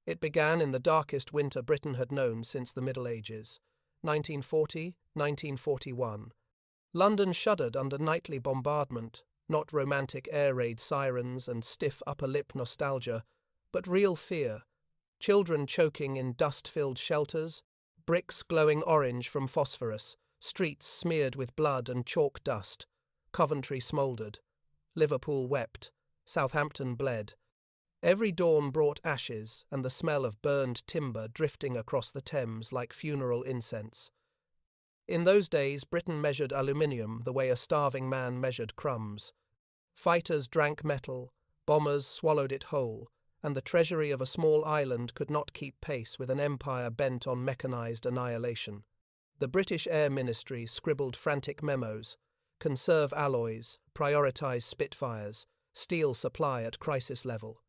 It began in the darkest winter Britain had known since the Middle Ages, 1940–1941. London shuddered under nightly bombardment, not romantic air raid sirens and stiff upper lip nostalgia, but real fear. Children choking in dust-filled shelters, bricks glowing orange from phosphorus, streets smeared with blood and chalk dust. Coventry smouldered. Liverpool wept. Southampton bled. Every dawn brought ashes and the smell of burned timber drifting across the Thames like funeral incense. In those days, Britain measured aluminium the way a starving man measured crumbs. Fighters drank metal, bombers swallowed it whole, and the treasury of a small island could not keep pace with an empire bent on mechanized annihilation. The British Air Ministry scribbled frantic memos: conserve alloys, prioritize Spitfires, steel supply at crisis level.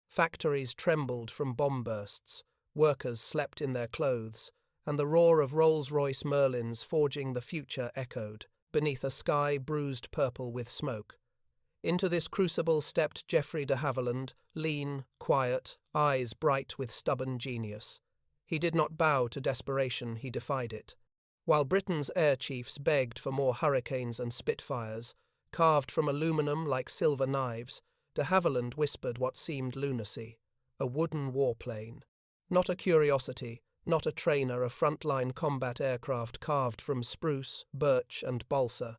Factories trembled from bomb bursts, workers slept in their clothes, and the roar of Rolls-Royce Merlins forging the future echoed, beneath a sky bruised purple with smoke. Into this crucible stepped Geoffrey de Havilland, lean, quiet, eyes bright with stubborn genius. He did not bow to desperation, he defied it. While Britain's air chiefs begged for more Hurricanes and Spitfires, carved from aluminum like silver knives, de Havilland whispered what seemed lunacy: a wooden warplane. Not a curiosity, not a trainer, a frontline combat aircraft carved from spruce, birch, and balsa.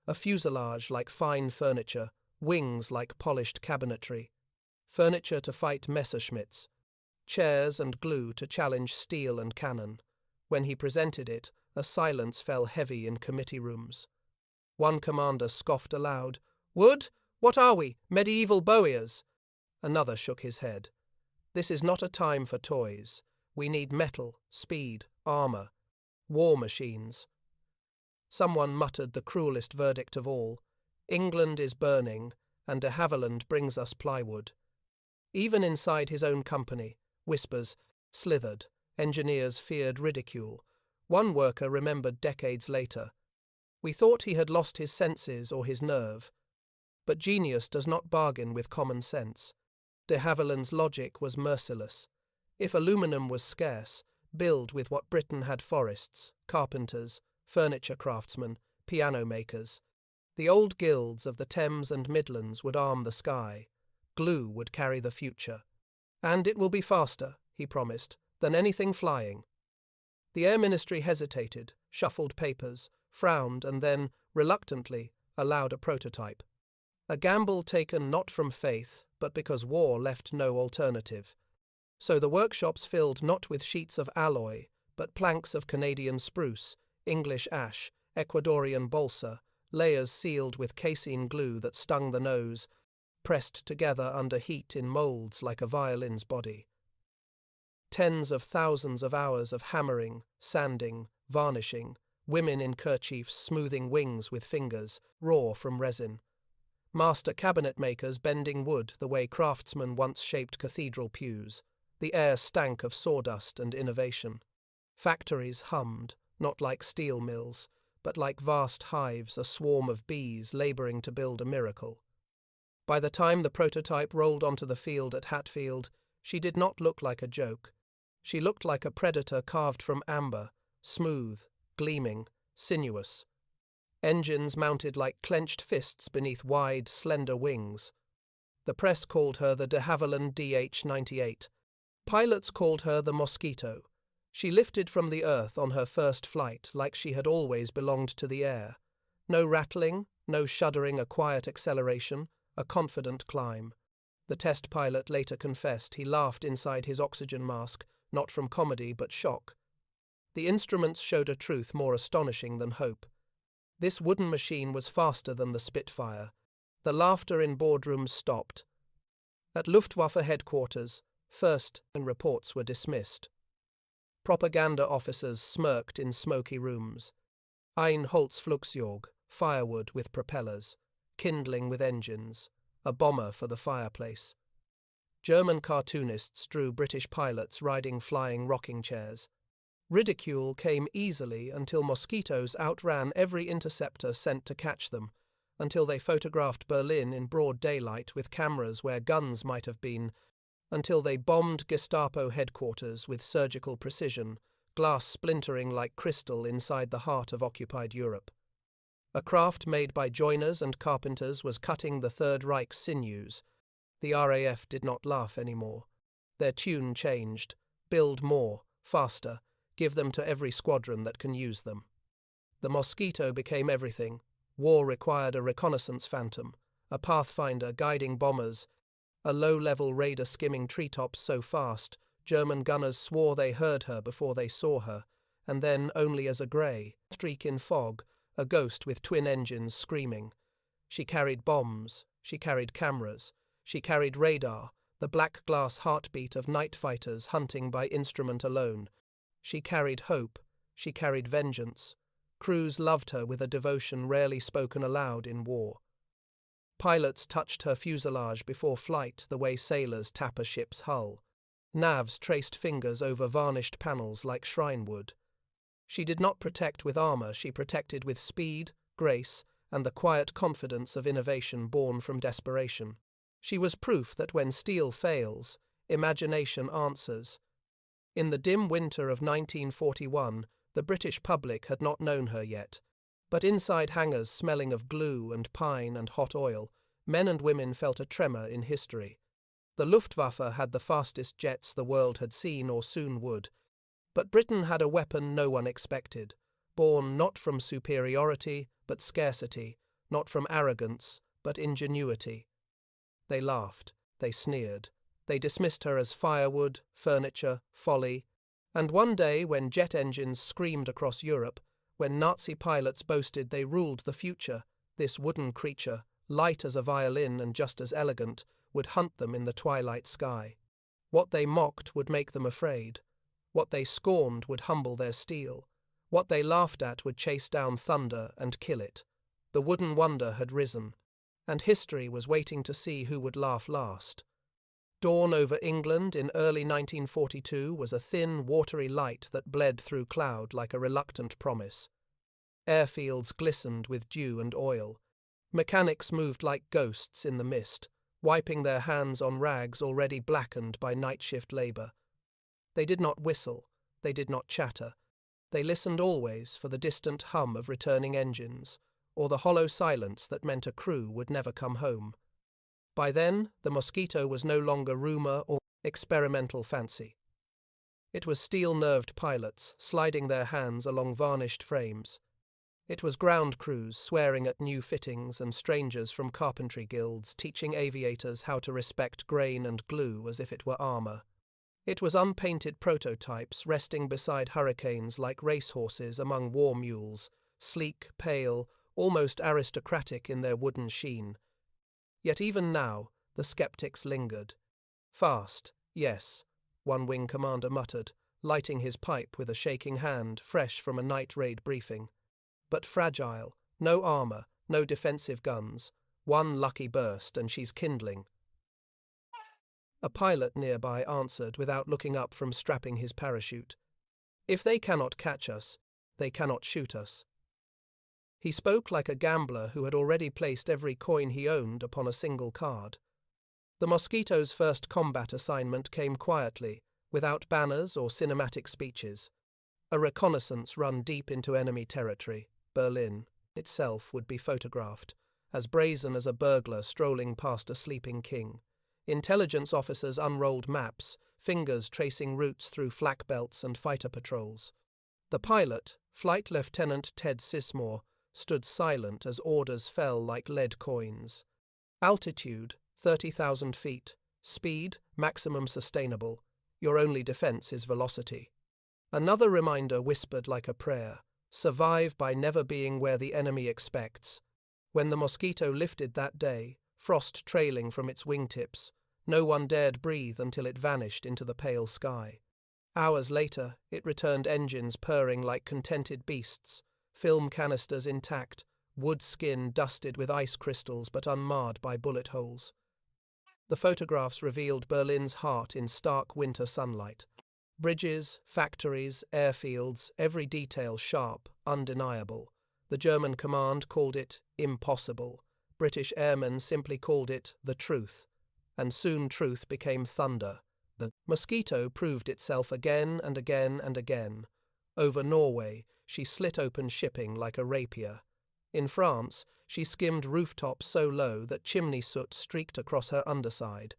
A fuselage like fine furniture, wings like polished cabinetry. Furniture to fight Messerschmitts, chairs and glue to challenge steel and cannon. When he presented it, a silence fell heavy in committee rooms. One commander scoffed aloud, "Wood? What are we, medieval bowyers?" Another shook his head. "This is not a time for toys. We need metal, speed, armor, war machines." Someone muttered the cruelest verdict of all: "England is burning, and de Havilland brings us plywood." Even inside his own company, whispers slithered. Engineers feared ridicule. One worker remembered decades later, "We thought he had lost his senses or his nerve." But genius does not bargain with common sense. De Havilland's logic was merciless. If aluminum was scarce, build with what Britain had: forests, carpenters, furniture craftsmen, piano makers. The old guilds of the Thames and Midlands would arm the sky. Glue would carry the future. "And it will be faster," he promised, "than anything flying." The Air Ministry hesitated, shuffled papers, frowned, and then, reluctantly, allowed a prototype. A gamble taken not from faith, but because war left no alternative. So the workshops filled not with sheets of alloy, but planks of Canadian spruce, English ash, Ecuadorian balsa, layers sealed with casein glue that stung the nose, pressed together under heat in moulds like a violin's body. Tens of thousands of hours of hammering, sanding, varnishing, women in kerchiefs smoothing wings with fingers, raw from resin. Master cabinet makers bending wood the way craftsmen once shaped cathedral pews. The air stank of sawdust and innovation. Factories hummed, not like steel mills, but like vast hives, a swarm of bees labouring to build a miracle. By the time the prototype rolled onto the field at Hatfield, she did not look like a joke. She looked like a predator carved from amber, smooth, gleaming, sinuous. Engines mounted like clenched fists beneath wide, slender wings. The press called her the de Havilland DH-98. Pilots called her the Mosquito. She lifted from the earth on her first flight like she had always belonged to the air. No rattling, no shuddering, a quiet acceleration, a confident climb. The test pilot later confessed he laughed inside his oxygen mask, not from comedy but shock. The instruments showed a truth more astonishing than hope. This wooden machine was faster than the Spitfire. The laughter in boardrooms stopped. At Luftwaffe headquarters, first reports were dismissed. Propaganda officers smirked in smoky rooms. Ein Holzflugsjog, firewood with propellers, kindling with engines, a bomber for the fireplace. German cartoonists drew British pilots riding flying rocking chairs. Ridicule came easily until mosquitoes outran every interceptor sent to catch them, until they photographed Berlin in broad daylight with cameras where guns might have been, until they bombed Gestapo headquarters with surgical precision, glass splintering like crystal inside the heart of occupied Europe. A craft made by joiners and carpenters was cutting the Third Reich's sinews. The RAF did not laugh anymore. Their tune changed. Build more, faster, give them to every squadron that can use them. The Mosquito became everything. War required a reconnaissance phantom, a pathfinder guiding bombers, a low-level raider skimming treetops so fast German gunners swore they heard her before they saw her, and then only as a grey streak in fog, a ghost with twin engines screaming. She carried bombs, she carried cameras, she carried radar, the black glass heartbeat of night fighters hunting by instrument alone. She carried hope, she carried vengeance. Crews loved her with a devotion rarely spoken aloud in war. Pilots touched her fuselage before flight the way sailors tap a ship's hull. Navs traced fingers over varnished panels like shrine wood. She did not protect with armor, she protected with speed, grace, and the quiet confidence of innovation born from desperation. She was proof that when steel fails, imagination answers. In the dim winter of 1941, the British public had not known her yet, but inside hangars smelling of glue and pine and hot oil, men and women felt a tremor in history. The Luftwaffe had the fastest jets the world had seen or soon would, but Britain had a weapon no one expected, born not from superiority but scarcity, not from arrogance but ingenuity. They laughed, they sneered, they dismissed her as firewood, furniture, folly, and one day when jet engines screamed across Europe, when Nazi pilots boasted they ruled the future, this wooden creature, light as a violin and just as elegant, would hunt them in the twilight sky. What they mocked would make them afraid. What they scorned would humble their steel. What they laughed at would chase down thunder and kill it. The wooden wonder had risen, and history was waiting to see who would laugh last. Dawn over England in early 1942 was a thin, watery light that bled through cloud like a reluctant promise. Airfields glistened with dew and oil. Mechanics moved like ghosts in the mist, wiping their hands on rags already blackened by night shift labor. They did not whistle, they did not chatter. They listened always for the distant hum of returning engines, or the hollow silence that meant a crew would never come home. By then, the Mosquito was no longer rumor or experimental fancy. It was steel-nerved pilots sliding their hands along varnished frames. It was ground crews swearing at new fittings and strangers from carpentry guilds teaching aviators how to respect grain and glue as if it were armor. It was unpainted prototypes resting beside hurricanes like racehorses among war mules, sleek, pale, almost aristocratic in their wooden sheen. Yet even now, the skeptics lingered. Fast, yes, one wing commander muttered, lighting his pipe with a shaking hand fresh from a night raid briefing. But fragile, no armor, no defensive guns. One lucky burst and she's kindling. A pilot nearby answered without looking up from strapping his parachute. If they cannot catch us, they cannot shoot us. He spoke like a gambler who had already placed every coin he owned upon a single card. The Mosquito's first combat assignment came quietly, without banners or cinematic speeches. A reconnaissance run deep into enemy territory. Berlin itself would be photographed, as brazen as a burglar strolling past a sleeping king. Intelligence officers unrolled maps, fingers tracing routes through flak belts and fighter patrols. The pilot, Flight Lieutenant Ted Sismore, stood silent as orders fell like lead coins. Altitude, 30,000 feet. Speed, maximum sustainable. Your only defense is velocity. Another reminder whispered like a prayer. Survive by never being where the enemy expects. When the Mosquito lifted that day, frost trailing from its wingtips, no one dared breathe until it vanished into the pale sky. Hours later, it returned engines purring like contented beasts, film canisters intact, wood skin dusted with ice crystals but unmarred by bullet holes. The photographs revealed Berlin's heart in stark winter sunlight. Bridges, factories, airfields, every detail sharp, undeniable. The German command called it impossible. British airmen simply called it the truth. and soon truth became thunder. The Mosquito proved itself again and again and again. Over Norway, she slit open shipping like a rapier. In France, she skimmed rooftops so low that chimney soot streaked across her underside.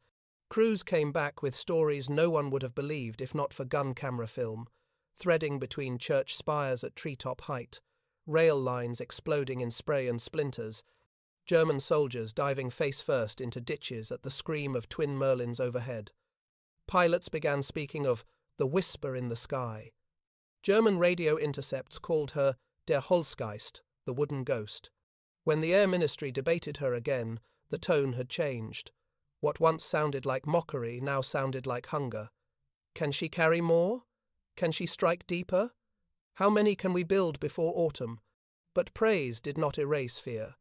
Crews came back with stories no one would have believed if not for gun camera film, threading between church spires at treetop height, rail lines exploding in spray and splinters, German soldiers diving face first into ditches at the scream of twin Merlins overhead. Pilots began speaking of the whisper in the sky. German radio intercepts called her der Holzgeist, the wooden ghost. When the Air Ministry debated her again, the tone had changed. What once sounded like mockery now sounded like hunger. Can she carry more? Can she strike deeper? How many can we build before autumn? But praise did not erase fear.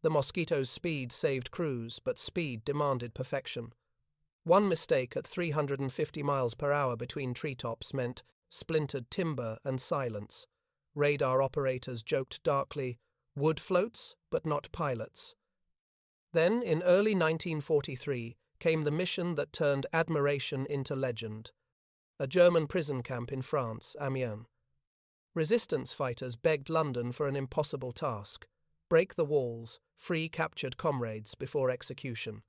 The Mosquito's speed saved crews, but speed demanded perfection. One mistake at 350 miles per hour between treetops meant splintered timber and silence. Radar operators joked darkly, wood floats, but not pilots. Then, in early 1943, came the mission that turned admiration into legend. A German prison camp in France, Amiens. Resistance fighters begged London for an impossible task: break the walls, free captured comrades before execution.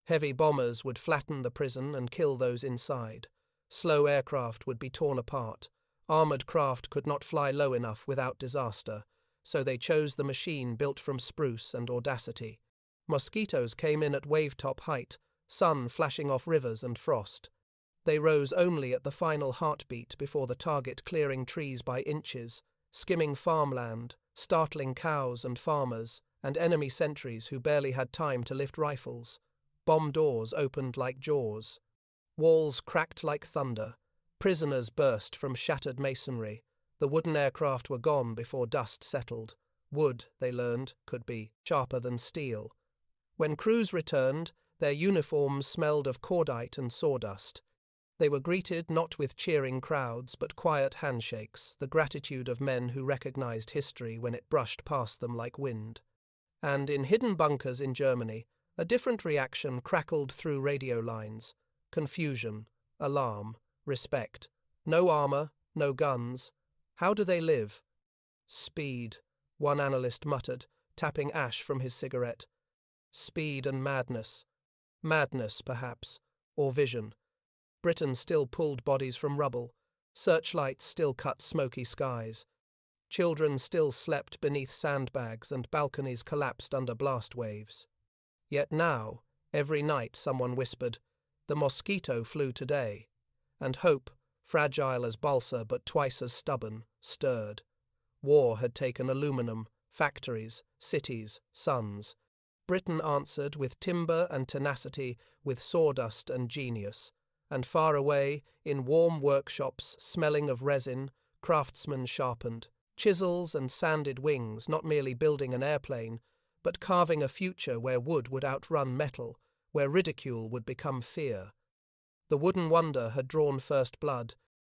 Heavy bombers would flatten the prison and kill those inside. Slow aircraft would be torn apart. Armoured craft could not fly low enough without disaster, so they chose the machine built from spruce and audacity. Mosquitoes came in at wave-top height, sun flashing off rivers and frost. They rose only at the final heartbeat before the target, clearing trees by inches, skimming farmland, startling cows and farmers, and enemy sentries who barely had time to lift rifles. Bomb doors opened like jaws. Walls cracked like thunder. Prisoners burst from shattered masonry. The wooden aircraft were gone before dust settled. Wood, they learned, could be sharper than steel. When crews returned, their uniforms smelled of cordite and sawdust. They were greeted not with cheering crowds, but quiet handshakes, the gratitude of men who recognized history when it brushed past them like wind. And in hidden bunkers in Germany, a different reaction crackled through radio lines. Confusion, alarm, respect. No armor, no guns. How do they live? Speed, one analyst muttered, tapping ash from his cigarette. Speed and madness. Madness, perhaps, or vision. Britain still pulled bodies from rubble. Searchlights still cut smoky skies. Children still slept beneath sandbags and balconies collapsed under blast waves. Yet now, every night someone whispered, "The Mosquito flew today," and hope, fragile as balsa but twice as stubborn, stirred. War had taken aluminum, factories, cities, suns. Britain answered with timber and tenacity, with sawdust and genius. And far away, in warm workshops smelling of resin, craftsmen sharpened, chisels and sanded wings, not merely building an airplane, but carving a future where wood would outrun metal, where ridicule would become fear. The wooden wonder had drawn first blood.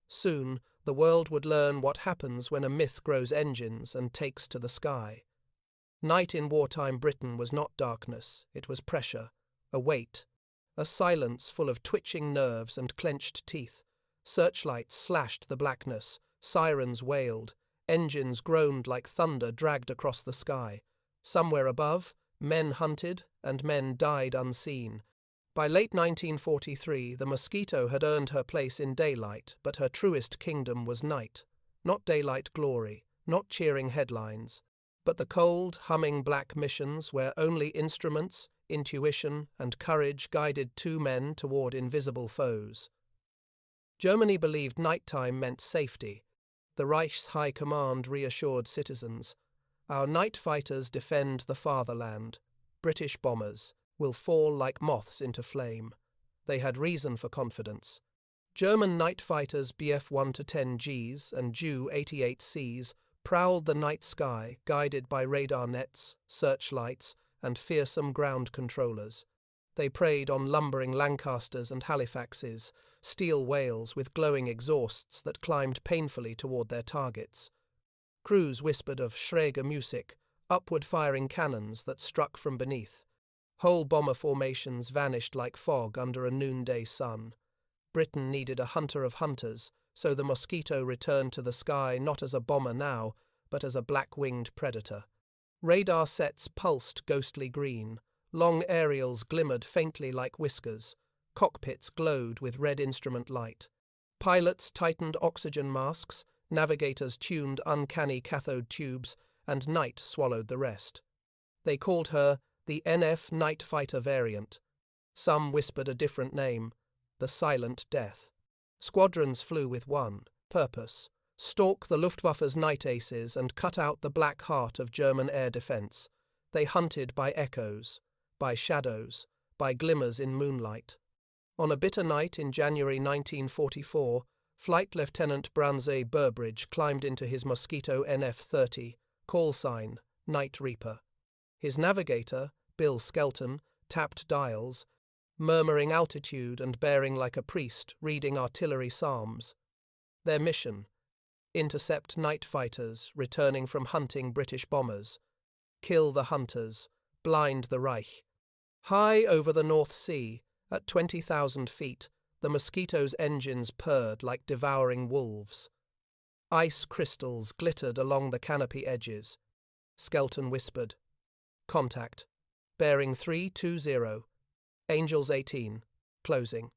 Soon, the world would learn what happens when a myth grows engines and takes to the sky. Night in wartime Britain was not darkness, it was pressure, a weight, a silence full of twitching nerves and clenched teeth. Searchlights slashed the blackness, sirens wailed, engines groaned like thunder dragged across the sky. Somewhere above, men hunted and men died unseen. By late 1943, the Mosquito had earned her place in daylight, but her truest kingdom was night. Not daylight glory, not cheering headlines, but the cold, humming black missions where only instruments, intuition, and courage guided two men toward invisible foes. Germany believed nighttime meant safety. The Reich's high command reassured citizens. Our night fighters defend the fatherland. British bombers will fall like moths into flame. They had reason for confidence. German night fighters Bf-1-10Gs and Ju-88Cs prowled the night sky, guided by radar nets, searchlights, and fearsome ground controllers. They preyed on lumbering Lancasters and Halifaxes, steel whales with glowing exhausts that climbed painfully toward their targets. Crews whispered of schräge Musik, upward-firing cannons that struck from beneath. Whole bomber formations vanished like fog under a noonday sun. Britain needed a hunter of hunters, so the Mosquito returned to the sky not as a bomber now, but as a black-winged predator. Radar sets pulsed ghostly green, long aerials glimmered faintly like whiskers, cockpits glowed with red instrument light. Pilots tightened oxygen masks, navigators tuned uncanny cathode tubes, and night swallowed the rest. They called her the NF Night Fighter variant. Some whispered a different name, the Silent Death. Squadrons flew with one purpose: stalk the Luftwaffe's night aces and cut out the black heart of German air defense. They hunted by echoes, by shadows, by glimmers in moonlight. On a bitter night in January 1944, Flight Lieutenant Branze Burbridge climbed into his Mosquito NF-30, call sign, Night Reaper. His navigator, Bill Skelton, tapped dials, murmuring altitude and bearing like a priest reading artillery psalms. Their mission: intercept night fighters returning from hunting British bombers, kill the hunters, blind the Reich. High over the North Sea, at 20,000 feet, the Mosquito's engines purred like devouring wolves. Ice crystals glittered along the canopy edges. Skelton whispered, "Contact. Bearing 320. Angels 18. Closing."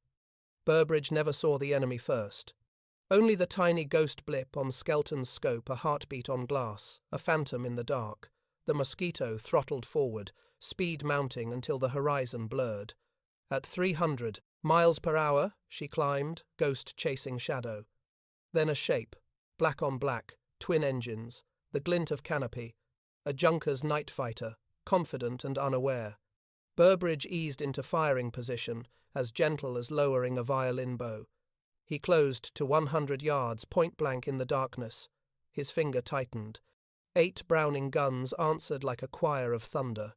Burbridge never saw the enemy first. Only the tiny ghost blip on Skelton's scope, a heartbeat on glass, a phantom in the dark. The Mosquito throttled forward, speed mounting until the horizon blurred. At 300 miles per hour, she climbed, ghost chasing shadow. Then a shape, black on black, twin engines, the glint of canopy, a Junkers night fighter, confident and unaware. Burbridge eased into firing position, as gentle as lowering a violin bow. He closed to 100 yards, point-blank in the darkness. His finger tightened. 8 Browning guns answered like a choir of thunder.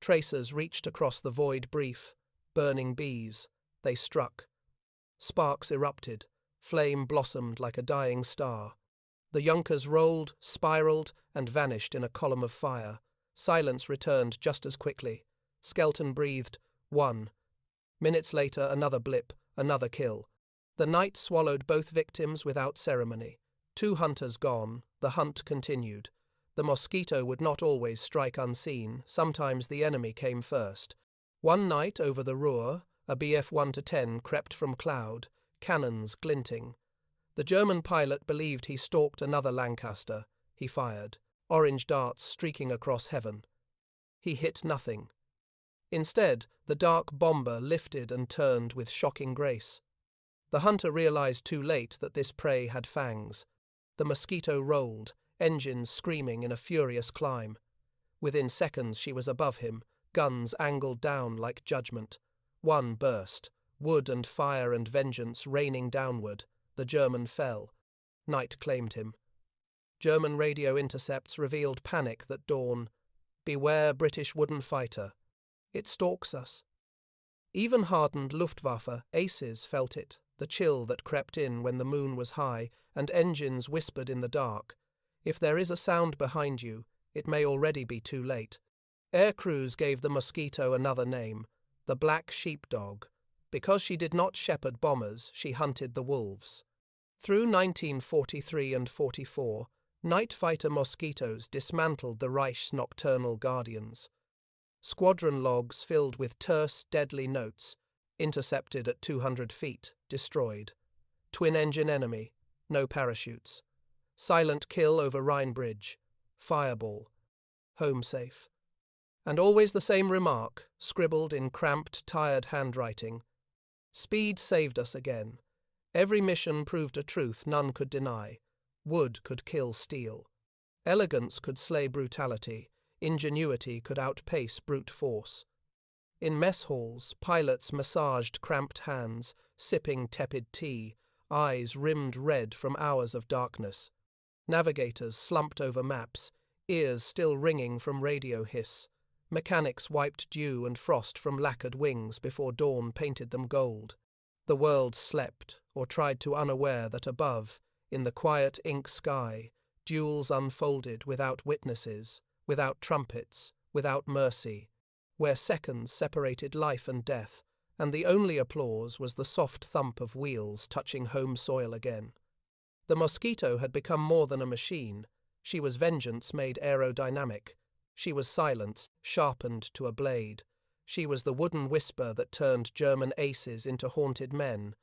Tracers reached across the void brief, burning bees. They struck. Sparks erupted. Flame blossomed like a dying star. The Junkers rolled, spiraled, and vanished in a column of fire. Silence returned just as quickly. Skelton breathed, 1. Minutes later, another blip, another kill. The night swallowed both victims without ceremony. 2 hunters gone, the hunt continued. The Mosquito would not always strike unseen, sometimes the enemy came first. One night over the Ruhr, a Bf 1-10 crept from cloud, cannons glinting. The German pilot believed he stalked another Lancaster. He fired, orange darts streaking across heaven. He hit nothing. Instead, the dark bomber lifted and turned with shocking grace. The hunter realized too late that this prey had fangs. The Mosquito rolled, engines screaming in a furious climb. Within seconds she was above him, guns angled down like judgment. One burst, wood and fire and vengeance raining downward. The German fell. Night claimed him. German radio intercepts revealed panic that dawn. Beware British wooden fighter. It stalks us. Even hardened Luftwaffe aces felt it, the chill that crept in when the moon was high and engines whispered in the dark. If there is a sound behind you, it may already be too late. Air crews gave the Mosquito another name, the Black Sheepdog. Because she did not shepherd bombers, she hunted the wolves. Through 1943 and 44, night fighter Mosquitoes dismantled the Reich's nocturnal guardians. Squadron logs filled with terse, deadly notes, intercepted at 200 feet, destroyed. Twin-engine enemy, no parachutes. Silent kill over Rhine Bridge, fireball, home safe. And always the same remark, scribbled in cramped, tired handwriting. Speed saved us again. Every mission proved a truth none could deny. Wood could kill steel. Elegance could slay brutality. Ingenuity could outpace brute force. In mess halls, pilots massaged cramped hands, sipping tepid tea, eyes rimmed red from hours of darkness. Navigators slumped over maps, ears still ringing from radio hiss. Mechanics wiped dew and frost from lacquered wings before dawn painted them gold. The world slept, or tried to unaware that above, in the quiet ink sky, duels unfolded without witnesses, without trumpets, without mercy. where seconds separated life and death, and the only applause was the soft thump of wheels touching home soil again. The Mosquito had become more than a machine. She was vengeance made aerodynamic. She was silence sharpened to a blade. She was the wooden whisper that turned German aces into haunted men.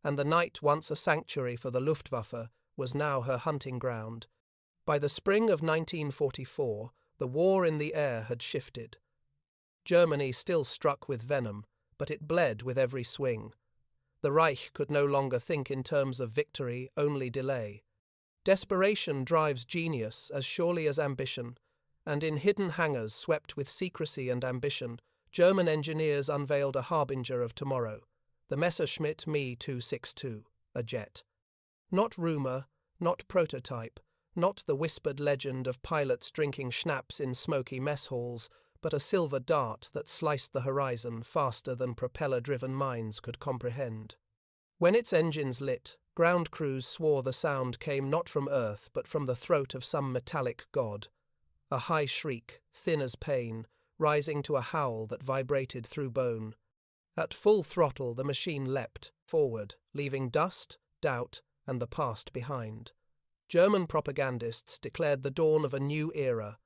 And the night, once a sanctuary for the Luftwaffe, was now her hunting ground. By the spring of 1944, the war in the air had shifted. Germany still struck with venom, but it bled with every swing. The Reich could no longer think in terms of victory, only delay. Desperation drives genius as surely as ambition, and in hidden hangars swept with secrecy and ambition, German engineers unveiled a harbinger of tomorrow, the Messerschmitt Me 262, a jet. Not rumour, not prototype, not the whispered legend of pilots drinking schnapps in smoky mess halls, but a silver dart that sliced the horizon faster than propeller-driven minds could comprehend. When its engines lit, ground crews swore the sound came not from Earth but from the throat of some metallic god. A high shriek, thin as pain, rising to a howl that vibrated through bone. At full throttle the machine leapt forward, leaving dust, doubt, and the past behind. German propagandists declared the dawn of a new era.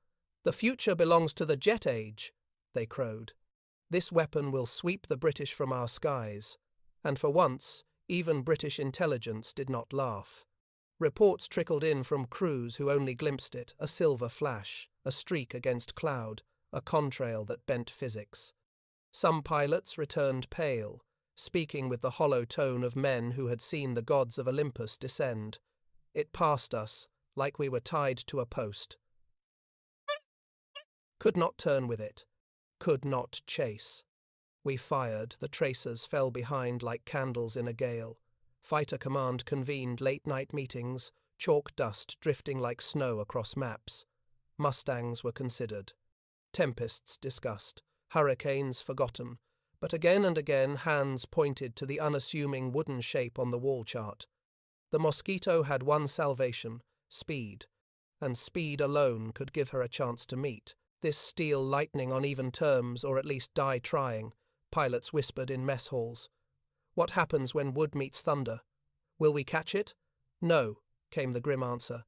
"The future belongs to the jet age," they crowed. "This weapon will sweep the British from our skies." And for once, even British intelligence did not laugh. Reports trickled in from crews who only glimpsed it, a silver flash, a streak against cloud, a contrail that bent physics. Some pilots returned pale, speaking with the hollow tone of men who had seen the gods of Olympus descend. It passed us, like we were tied to a post. Could not turn with it. Could not chase. We fired, the tracers fell behind like candles in a gale. Fighter Command convened late-night meetings, chalk dust drifting like snow across maps. Mustangs were considered. Tempests discussed. Hurricanes forgotten. But again and again hands pointed to the unassuming wooden shape on the wall chart. The Mosquito had one salvation, speed. And speed alone could give her a chance to meet this steel lightning on even terms, or at least die trying, pilots whispered in mess halls. What happens when wood meets thunder? Will we catch it? No, came the grim answer.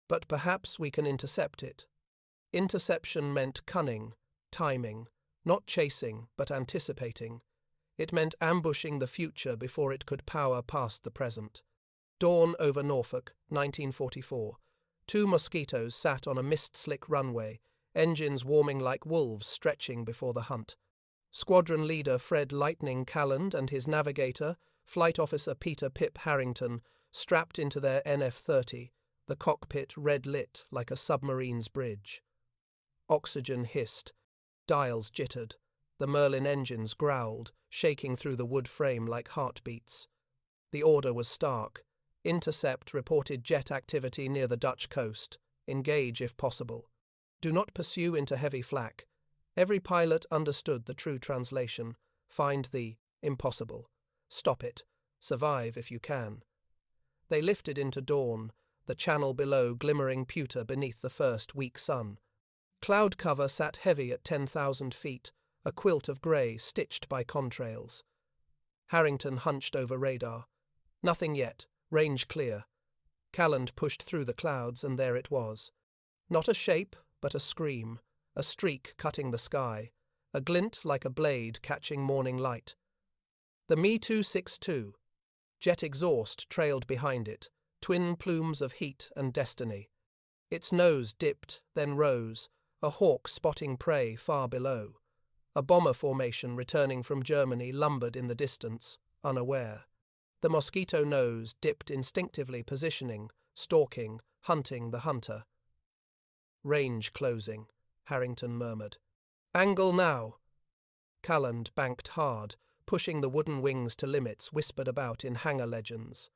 But perhaps we can intercept it. Interception meant cunning, timing, not chasing, but anticipating. It meant ambushing the future before it could power past the present. Dawn over Norfolk, 1944. 2 Mosquitoes sat on a mist-slick runway, engines warming like wolves stretching before the hunt. Squadron leader Fred Lightning Calland and his navigator, Flight Officer Peter Pip Harrington, strapped into their NF-30, the cockpit red-lit like a submarine's bridge. Oxygen hissed. Dials jittered. The Merlin engines growled, shaking through the wood frame like heartbeats. The order was stark. Intercept reported jet activity near the Dutch coast. Engage if possible. Do not pursue into heavy flak. Every pilot understood the true translation. Find the impossible. Stop it. Survive if you can. They lifted into dawn, the channel below glimmering pewter beneath the first weak sun. Cloud cover sat heavy at 10,000 feet, a quilt of grey stitched by contrails. Harrington hunched over radar. Nothing yet. Range clear. Calland pushed through the clouds, and there it was. Not a shape, but a scream, a streak cutting the sky, a glint like a blade catching morning light. The Me 262. Jet exhaust trailed behind it, twin plumes of heat and destiny. Its nose dipped, then rose, a hawk spotting prey far below. A bomber formation returning from Germany lumbered in the distance, unaware. The Mosquito nose dipped instinctively, positioning, stalking, hunting the hunter. Range closing, Harrington murmured. Angle now. Calland banked hard, pushing the wooden wings to limits whispered about in hangar legends.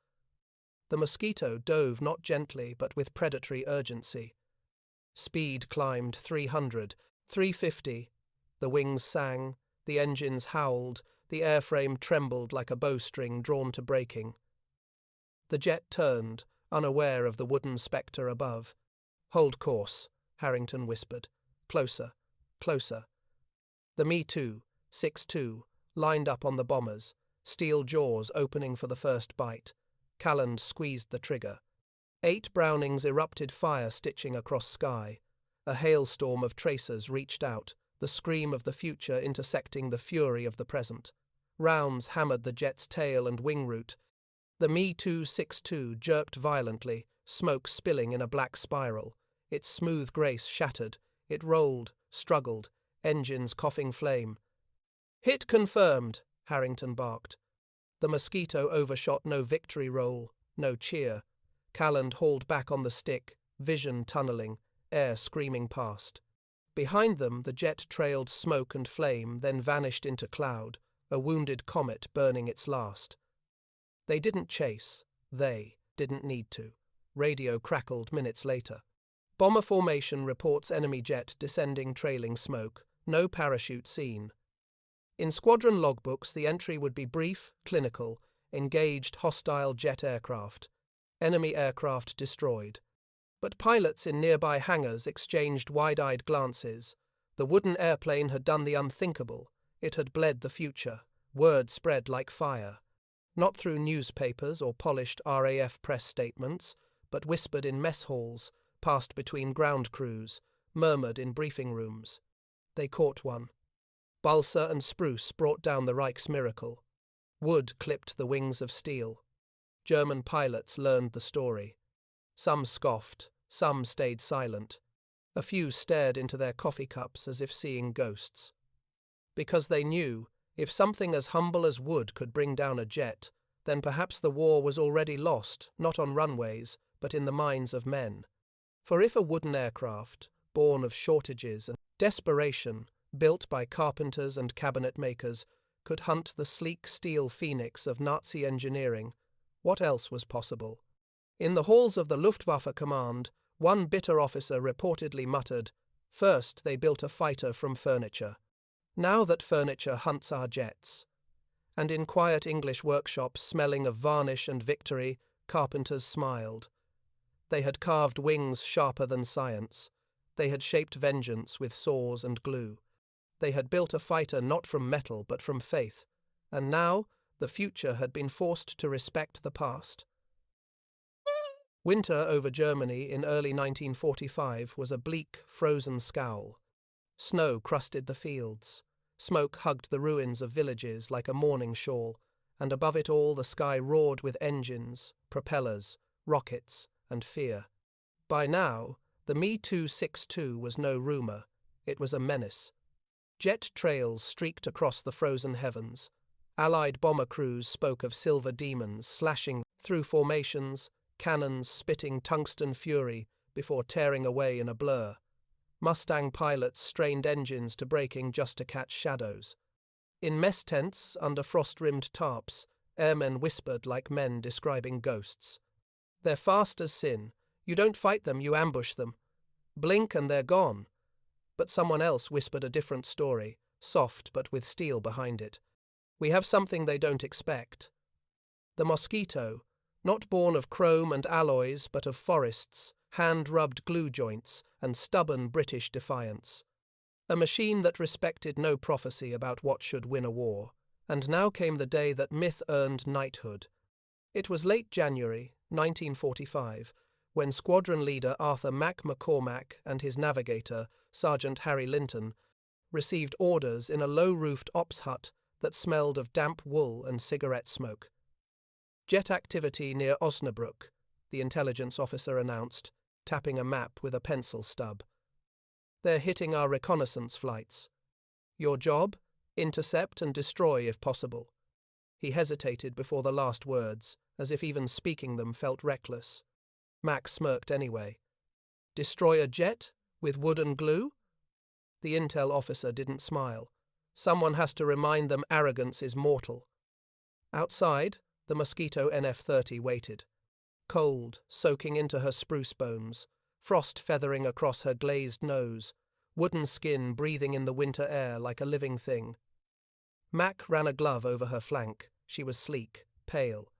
The Mosquito dove not gently but with predatory urgency. Speed climbed 300, 350. The wings sang, the engines howled, the airframe trembled like a bowstring drawn to breaking. The jet turned, unaware of the wooden spectre above. Hold course, Harrington whispered. Closer, closer. The Me-2, 6-2, lined up on the bombers, steel jaws opening for the first bite. Havilland squeezed the trigger. 8 Brownings erupted fire stitching across sky. A hailstorm of tracers reached out, the scream of the future intersecting the fury of the present. Rounds hammered the jet's tail and wing root. The Me-2 6-2 jerked violently, smoke spilling in a black spiral. Its smooth grace shattered. It rolled, struggled, engines coughing flame. "Hit confirmed," Harrington barked. The Mosquito overshot no victory roll, no cheer. Havilland hauled back on the stick, vision tunneling, air screaming past. Behind them, the jet trailed smoke and flame, then vanished into cloud, a wounded comet burning its last. They didn't chase. They didn't need to. Radio crackled minutes later. Bomber formation reports enemy jet descending trailing smoke. No parachute seen. In squadron logbooks, the entry would be brief, clinical, engaged hostile jet aircraft. Enemy aircraft destroyed. But pilots in nearby hangars exchanged wide-eyed glances. The wooden airplane had done the unthinkable. It had bled the future. Word spread like fire. Not through newspapers or polished RAF press statements, but whispered in mess halls, passed between ground crews, murmured in briefing rooms. They caught one. Balsa and Spruce brought down the Reichsmiracle. Wood clipped the wings of steel. German pilots learned the story. Some scoffed, some stayed silent. A few stared into their coffee cups as if seeing ghosts. Because they knew, if something as humble as wood could bring down a jet, then perhaps the war was already lost, not on runways, but in the minds of men. For if a wooden aircraft, born of shortages and desperation, built by carpenters and cabinet makers, could hunt the sleek steel phoenix of Nazi engineering, what else was possible? In the halls of the Luftwaffe command, one bitter officer reportedly muttered, "First they built a fighter from furniture. Now that furniture hunts our jets." And in quiet English workshops smelling of varnish and victory, carpenters smiled. They had carved wings sharper than science. They had shaped vengeance with saws and glue. They had built a fighter not from metal but from faith. And now, the future had been forced to respect the past. Winter over Germany in early 1945 was a bleak, frozen scowl. Snow crusted the fields. Smoke hugged the ruins of villages like a mourning shawl, and above it all the sky roared with engines, propellers, rockets, and fear. By now, the Me-2 6-2 was no rumour. It was a menace. Jet trails streaked across the frozen heavens. Allied bomber crews spoke of silver demons slashing through formations, cannons spitting tungsten fury before tearing away in a blur. Mustang pilots strained engines to braking just to catch shadows. In mess tents, under frost-rimmed tarps, airmen whispered like men describing ghosts. "They're fast as sin. You don't fight them, you ambush them. Blink and they're gone." But someone else whispered a different story, soft but with steel behind it. "We have something they don't expect." The Mosquito, not born of chrome and alloys but of forests, hand-rubbed glue joints, and stubborn British defiance. A machine that respected no prophecy about what should win a war. And now came the day that myth earned knighthood. It was late January, 1945, when squadron leader Arthur Mac McCormack and his navigator, Sergeant Harry Linton, received orders in a low-roofed ops hut that smelled of damp wool and cigarette smoke. "Jet activity near Osnabrück," the intelligence officer announced, tapping a map with a pencil stub. "They're hitting our reconnaissance flights. Your job? Intercept and destroy if possible." He hesitated before the last words, as if even speaking them felt reckless. Mac smirked anyway. "Destroy a jet? With wood and glue?" The intel officer didn't smile. Someone has to remind them arrogance is mortal. Outside, the Mosquito NF-30 waited. Cold, soaking into her spruce bones, frost feathering across her glazed nose, wooden skin breathing in the winter air like a living thing. Mac ran a glove over her flank. She was sleek, pale.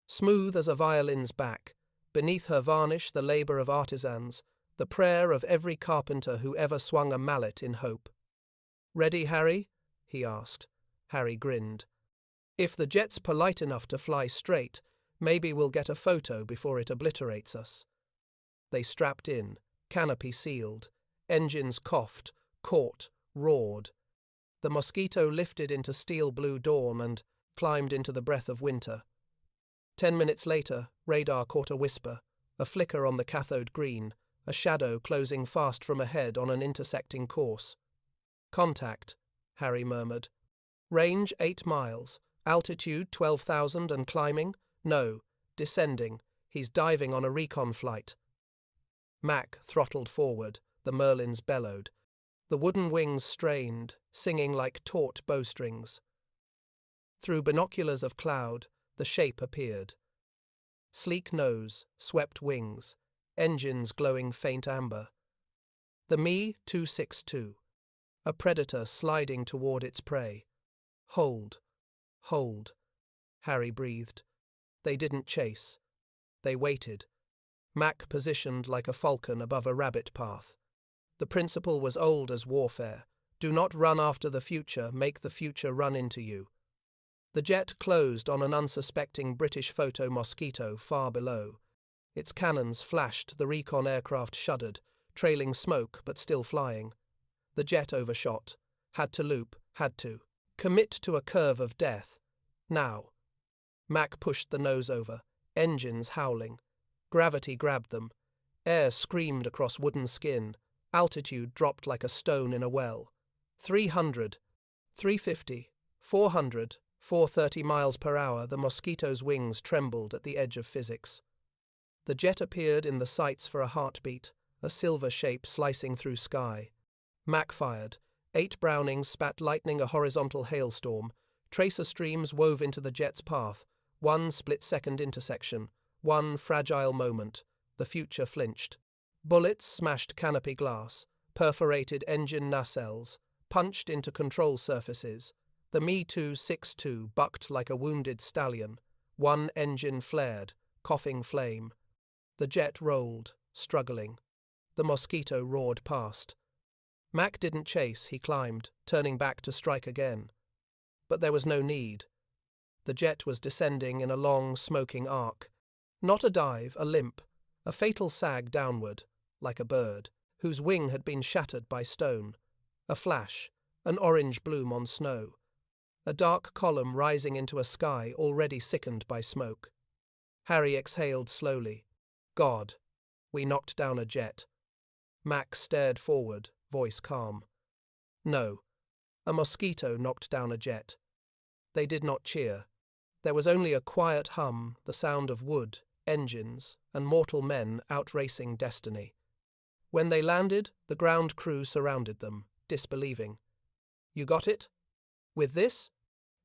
Smooth as a violin's back, beneath her varnish the labour of artisans, the prayer of every carpenter who ever swung a mallet in hope. "Ready, Harry?" he asked. Harry grinned. "If the jet's polite enough to fly straight, maybe we'll get a photo before it obliterates us." They strapped in, canopy sealed, engines coughed, caught, roared. The Mosquito lifted into steel-blue dawn and climbed into the breath of winter. 10 minutes later, radar caught a whisper, a flicker on the cathode green, a shadow closing fast from ahead on an intersecting course. "Contact," Harry murmured. "Range 8 miles, altitude 12,000 and climbing? No, descending. He's diving on a recon flight." Mac throttled forward, the Merlins bellowed. The wooden wings strained, singing like taut bowstrings. Through binoculars of cloud, the shape appeared. Sleek nose, swept wings, engines glowing faint amber. The Me-262, a predator sliding toward its prey. "Hold, hold," Harry breathed. They didn't chase. They waited. Mac positioned like a falcon above a rabbit path. The principle was old as warfare. Do not run after the future, make the future run into you. The jet closed on an unsuspecting British photo Mosquito far below. Its cannons flashed, the recon aircraft shuddered, trailing smoke but still flying. The jet overshot. Had to loop, had to. Commit to a curve of death. Now. Mac pushed the nose over, engines howling. Gravity grabbed them. Air screamed across wooden skin. Altitude dropped like a stone in a well. 300, 350, 400, 430 miles per hour, the Mosquito's wings trembled at the edge of physics. The jet appeared in the sights for a heartbeat, a silver shape slicing through sky. Mac fired. 8 Brownings spat lightning, a horizontal hailstorm. Tracer streams wove into the jet's path. 1 split-second intersection. 1 fragile moment. The future flinched. Bullets smashed canopy glass, perforated engine nacelles, punched into control surfaces. The Me-262 bucked like a wounded stallion. 1 engine flared, coughing flame. The jet rolled, struggling. The Mosquito roared past. Mac didn't chase, he climbed, turning back to strike again. But there was no need. The jet was descending in a long, smoking arc. Not a dive, a limp, a fatal sag downward, like a bird, whose wing had been shattered by stone. A flash, an orange bloom on snow. A dark column rising into a sky already sickened by smoke. Harry exhaled slowly. God, we knocked down a jet. Mac stared forward, voice calm. No, a Mosquito knocked down a jet. They did not cheer. There was only a quiet hum, the sound of wood, engines, and mortal men outracing destiny. When they landed, the ground crew surrounded them, disbelieving. You got it? With this?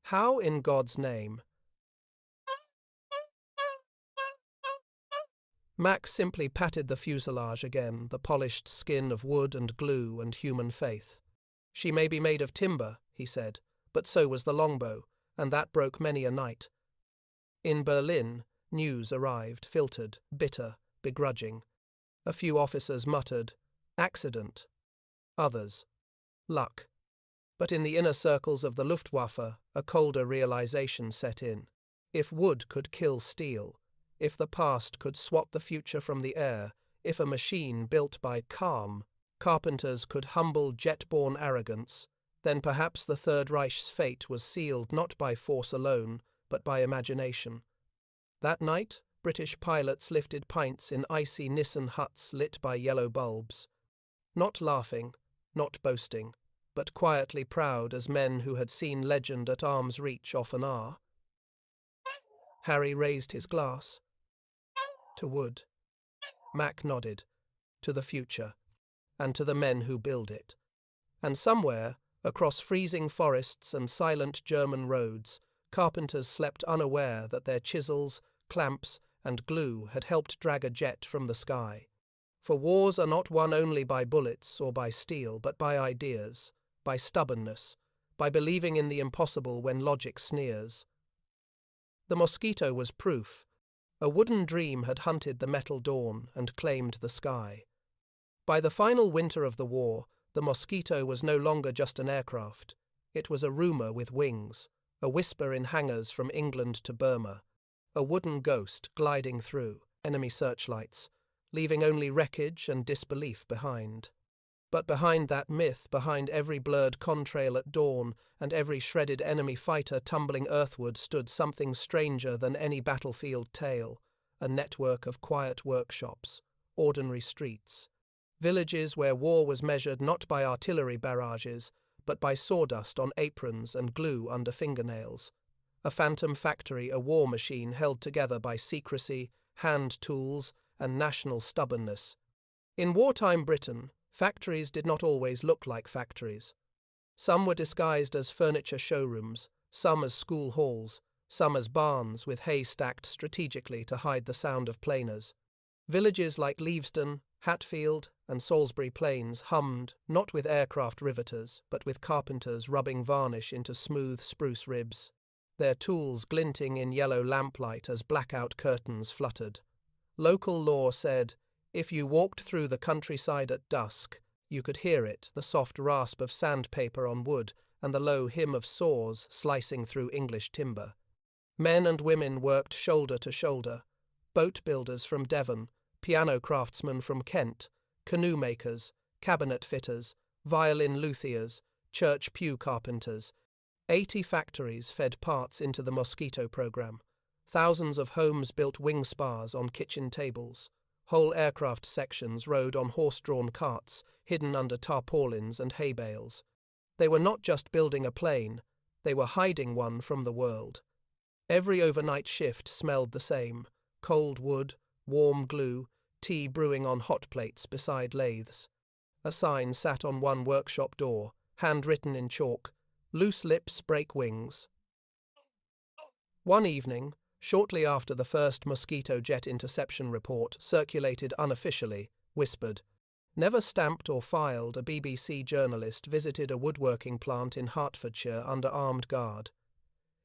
How in God's name? Mac simply patted the fuselage again, the polished skin of wood and glue and human faith. She may be made of timber, he said, but so was the longbow, and that broke many a night. In Berlin, news arrived, filtered, bitter, begrudging. A few officers muttered, accident. Others, luck. But in the inner circles of the Luftwaffe, a colder realization set in. If wood could kill steel, if the past could swat the future from the air, if a machine built by calm carpenters could humble jet-borne arrogance, then perhaps the Third Reich's fate was sealed not by force alone, but by imagination. That night, British pilots lifted pints in icy Nissen huts lit by yellow bulbs. Not laughing, not boasting, but quietly proud as men who had seen legend at arm's reach often are. Harry raised his glass. To wood. Mac nodded. To the future. And to the men who build it. And somewhere, across freezing forests and silent German roads, carpenters slept unaware that their chisels, clamps, and glue had helped drag a jet from the sky. For wars are not won only by bullets or by steel, but by ideas, by stubbornness, by believing in the impossible when logic sneers. The Mosquito was proof. A wooden dream had hunted the metal dawn and claimed the sky. By the final winter of the war, The Mosquito was no longer just an aircraft. It was a rumour with wings, a whisper in hangars from England to Burma, a wooden ghost gliding through enemy searchlights, leaving only wreckage and disbelief behind. But behind that myth, behind every blurred contrail at dawn and every shredded enemy fighter tumbling earthward, stood something stranger than any battlefield tale, a network of quiet workshops, ordinary streets, villages where war was measured not by artillery barrages, but by sawdust on aprons and glue under fingernails. A phantom factory, a war machine held together by secrecy, hand tools, and national stubbornness. In wartime Britain, factories did not always look like factories. Some were disguised as furniture showrooms, some as school halls, some as barns with hay stacked strategically to hide the sound of planers. Villages like Leavesden, Hatfield, and Salisbury Plains hummed, not with aircraft riveters, but with carpenters rubbing varnish into smooth spruce ribs, their tools glinting in yellow lamplight as blackout curtains fluttered. Local law said, if you walked through the countryside at dusk, you could hear it, the soft rasp of sandpaper on wood and the low hum of saws slicing through English timber. Men and women worked shoulder to shoulder, boat builders from Devon, piano craftsmen from Kent, canoe makers, cabinet fitters, violin luthiers, church pew carpenters. 80 factories fed parts into the Mosquito program. Thousands of homes built wing spars on kitchen tables. Whole aircraft sections rode on horse-drawn carts, hidden under tarpaulins and hay bales. They were not just building a plane, they were hiding one from the world. Every overnight shift smelled the same: cold wood, warm glue, tea brewing on hot plates beside lathes. A sign sat on one workshop door, handwritten in chalk: loose lips break wings. One evening, shortly after the first Mosquito jet interception report circulated unofficially, whispered, never stamped or filed, a BBC journalist visited a woodworking plant in Hertfordshire under armed guard.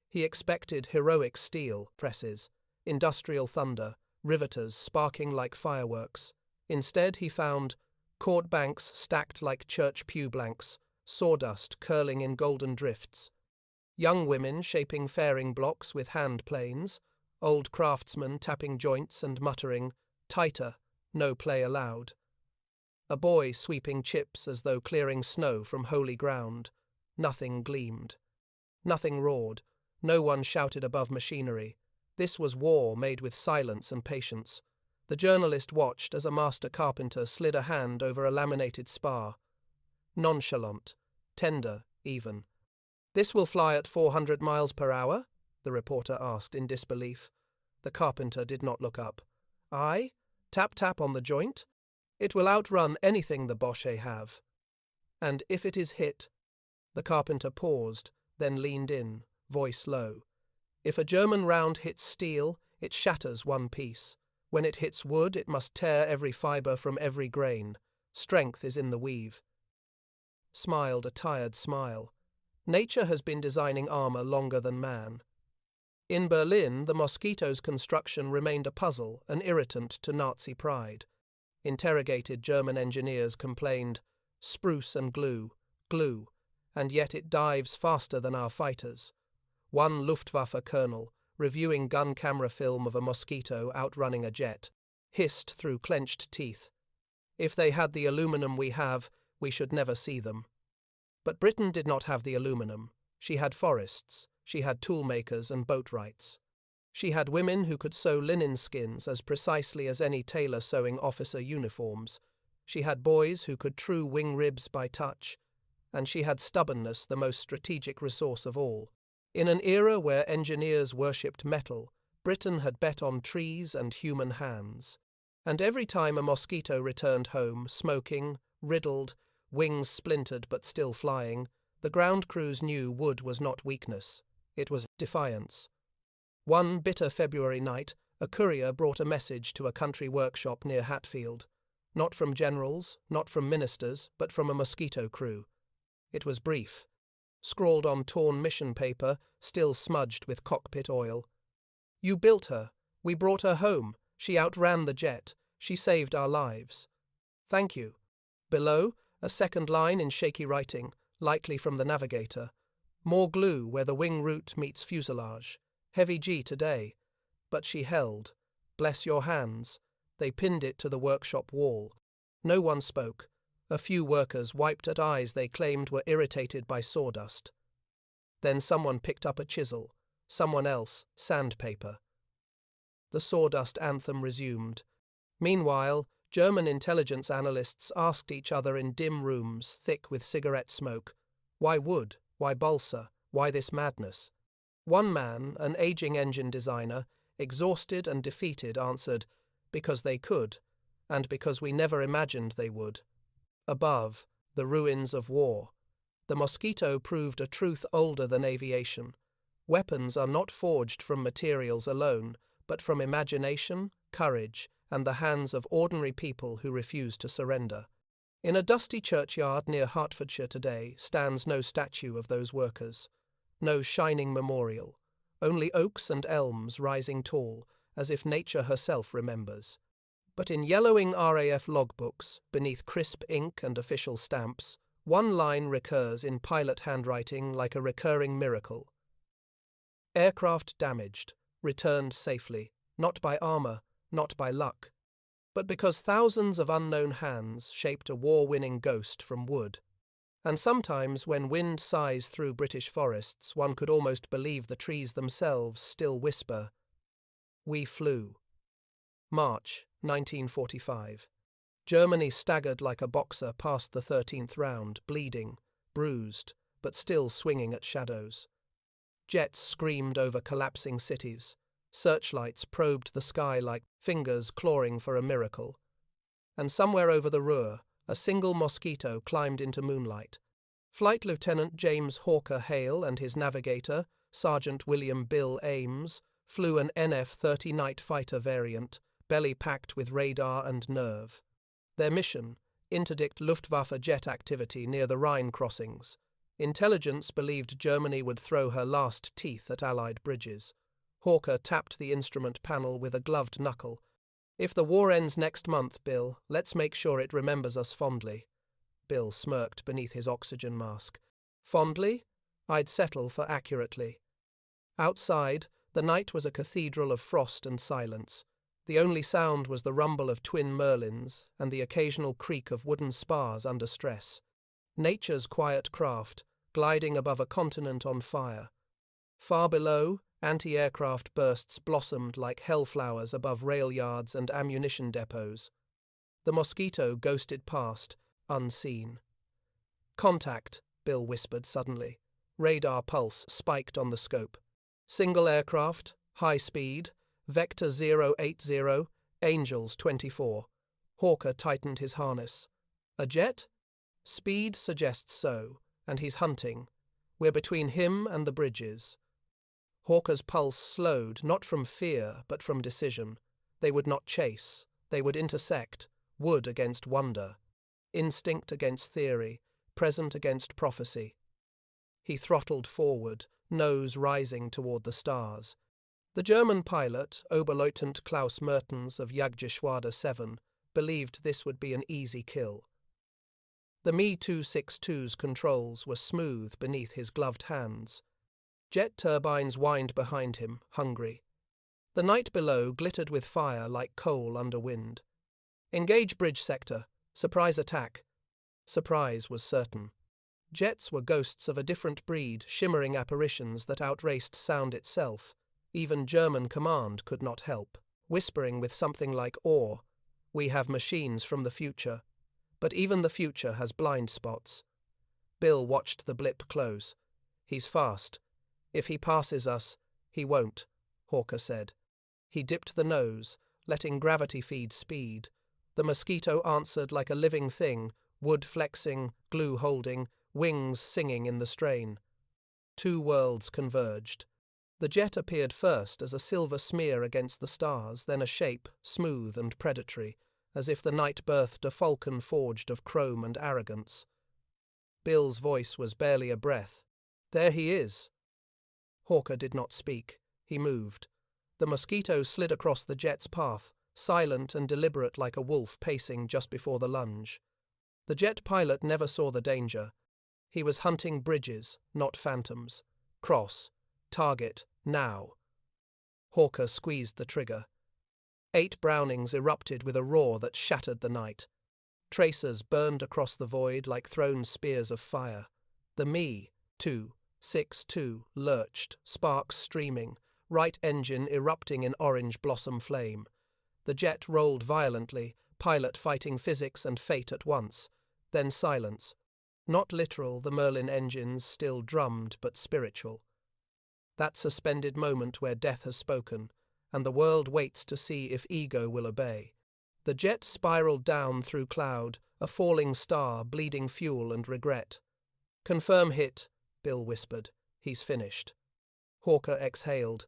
He expected heroic steel presses, industrial thunder, riveters sparking like fireworks. Instead he found cord banks stacked like church pew blanks, sawdust curling in golden drifts, young women shaping fairing blocks with hand planes, old craftsmen tapping joints and muttering, tighter, no play allowed. A boy sweeping chips as though clearing snow from holy ground. Nothing gleamed. Nothing roared. No one shouted above machinery. This was war made with silence and patience. The journalist watched as a master carpenter slid a hand over a laminated spar. Nonchalant, tender, even. "This will fly at 400 miles per hour?" the reporter asked in disbelief. The carpenter did not look up. "Aye? Tap tap on the joint? It will outrun anything the Boche have." "And if it is hit?" The carpenter paused, then leaned in, voice low. "If a German round hits steel, it shatters one piece. When it hits wood, it must tear every fibre from every grain. Strength is in the weave." Smiled a tired smile. Nature has been designing armour longer than man. In Berlin, the Mosquito's construction remained a puzzle, an irritant to Nazi pride. Interrogated German engineers complained, "Spruce and glue, glue, and yet it dives faster than our fighters." One Luftwaffe colonel, reviewing gun camera film of a Mosquito outrunning a jet, hissed through clenched teeth, "If they had the aluminum we have, we should never see them." But Britain did not have the aluminum. She had forests, she had toolmakers and boatwrights. She had women who could sew linen skins as precisely as any tailor sewing officer uniforms. She had boys who could true wing ribs by touch. And she had stubbornness, the most strategic resource of all. In an era where engineers worshipped metal, Britain had bet on trees and human hands. And every time a Mosquito returned home, smoking, riddled, wings splintered but still flying, the ground crews knew wood was not weakness. It was defiance. One bitter February night, a courier brought a message to a country workshop near Hatfield. Not from generals, not from ministers, but from a Mosquito crew. It was brief, scrawled on torn mission paper, still smudged with cockpit oil. "You built her. We brought her home. She outran the jet. She saved our lives. Thank you." Below, A second line in shaky writing, likely from the navigator. More glue where the wing root meets fuselage. Heavy G today. But she held. Bless your hands. They pinned it to the workshop wall. No one spoke. A few workers wiped at eyes they claimed were irritated by sawdust. Then someone picked up a chisel. Someone else, sandpaper. The sawdust anthem resumed. Meanwhile, German intelligence analysts asked each other in dim rooms, thick with cigarette smoke, why wood? Why balsa? Why this madness? One man, an aging engine designer, exhausted and defeated, answered, because they could, and because we never imagined they would. Above, the ruins of war. The Mosquito proved a truth older than aviation. Weapons are not forged from materials alone, but from imagination, courage, and the hands of ordinary people who refuse to surrender. In a dusty churchyard near Hertfordshire today stands no statue of those workers, no shining memorial, only oaks and elms rising tall, as if nature herself remembers. But in yellowing RAF logbooks, beneath crisp ink and official stamps, one line recurs in pilot handwriting like a recurring miracle. Aircraft damaged, returned safely, not by armor, not by luck, but because thousands of unknown hands shaped a war-winning ghost from wood. And sometimes when wind sighs through British forests, one could almost believe the trees themselves still whisper, "We flew." March 1945. Germany staggered like a boxer past the 13th round, bleeding, bruised, but still swinging at shadows. Jets screamed over collapsing cities. Searchlights probed the sky like fingers clawing for a miracle. And somewhere over the Ruhr, a single Mosquito climbed into moonlight. Flight Lieutenant James Hawker Hale and his navigator, Sergeant William Bill Ames, flew an NF-30 night fighter variant, belly packed with radar and nerve. Their mission, interdict Luftwaffe jet activity near the Rhine crossings. Intelligence believed Germany would throw her last teeth at Allied bridges. Hawker tapped the instrument panel with a gloved knuckle. "If the war ends next month, Bill, let's make sure it remembers us fondly." Bill smirked beneath his oxygen mask. "Fondly? I'd settle for accurately." Outside, the night was a cathedral of frost and silence. The only sound was the rumble of twin merlins and the occasional creak of wooden spars under stress. Nature's quiet craft, gliding above a continent on fire. Far below, anti-aircraft bursts blossomed like hellflowers above rail yards and ammunition depots. The Mosquito ghosted past, unseen. "Contact," Bill whispered suddenly. Radar pulse spiked on the scope. "Single aircraft, high speed, Vector 080, Angels 24. Hawker tightened his harness. "A jet?" "Speed suggests so, and he's hunting. We're between him and the bridges." Hawker's pulse slowed, not from fear, but from decision. They would not chase. They would intersect, wood against wonder, instinct against theory, present against prophecy. He throttled forward, nose rising toward the stars. The German pilot, Oberleutnant Klaus Mertens of Jagdgeschwader 7, believed this would be an easy kill. The Me-262's controls were smooth beneath his gloved hands. Jet turbines whined behind him, hungry. The night below glittered with fire like coal under wind. "Engage bridge sector. Surprise attack." Surprise was certain. Jets were ghosts of a different breed, shimmering apparitions that outraced sound itself. Even German command could not help, whispering with something like awe, "We have machines from the future." But even the future has blind spots. Bill watched the blip close. "He's fast. If he passes us, he won't," Hawker said. He dipped the nose, letting gravity feed speed. The Mosquito answered like a living thing, wood flexing, glue holding, wings singing in the strain. Two worlds converged. The jet appeared first as a silver smear against the stars, then a shape, smooth and predatory, as if the night birthed a falcon forged of chrome and arrogance. Bill's voice was barely a breath. "There he is." Hawker did not speak. He moved. The Mosquito slid across the jet's path, silent and deliberate like a wolf pacing just before the lunge. The jet pilot never saw the danger. He was hunting bridges, not phantoms. Cross. Target. Now. Hawker squeezed the trigger. 8 Brownings erupted with a roar that shattered the night. Tracers burned across the void like thrown spears of fire. The Me-262 lurched, sparks streaming, right engine erupting in orange blossom flame. The jet rolled violently, pilot fighting physics and fate at once. Then silence. Not literal, the Merlin engines still drummed, but spiritual. That suspended moment where death has spoken, and the world waits to see if ego will obey. The jet spiraled down through cloud, a falling star, bleeding fuel and regret. "Confirm hit," Bill whispered. "He's finished." Hawker exhaled.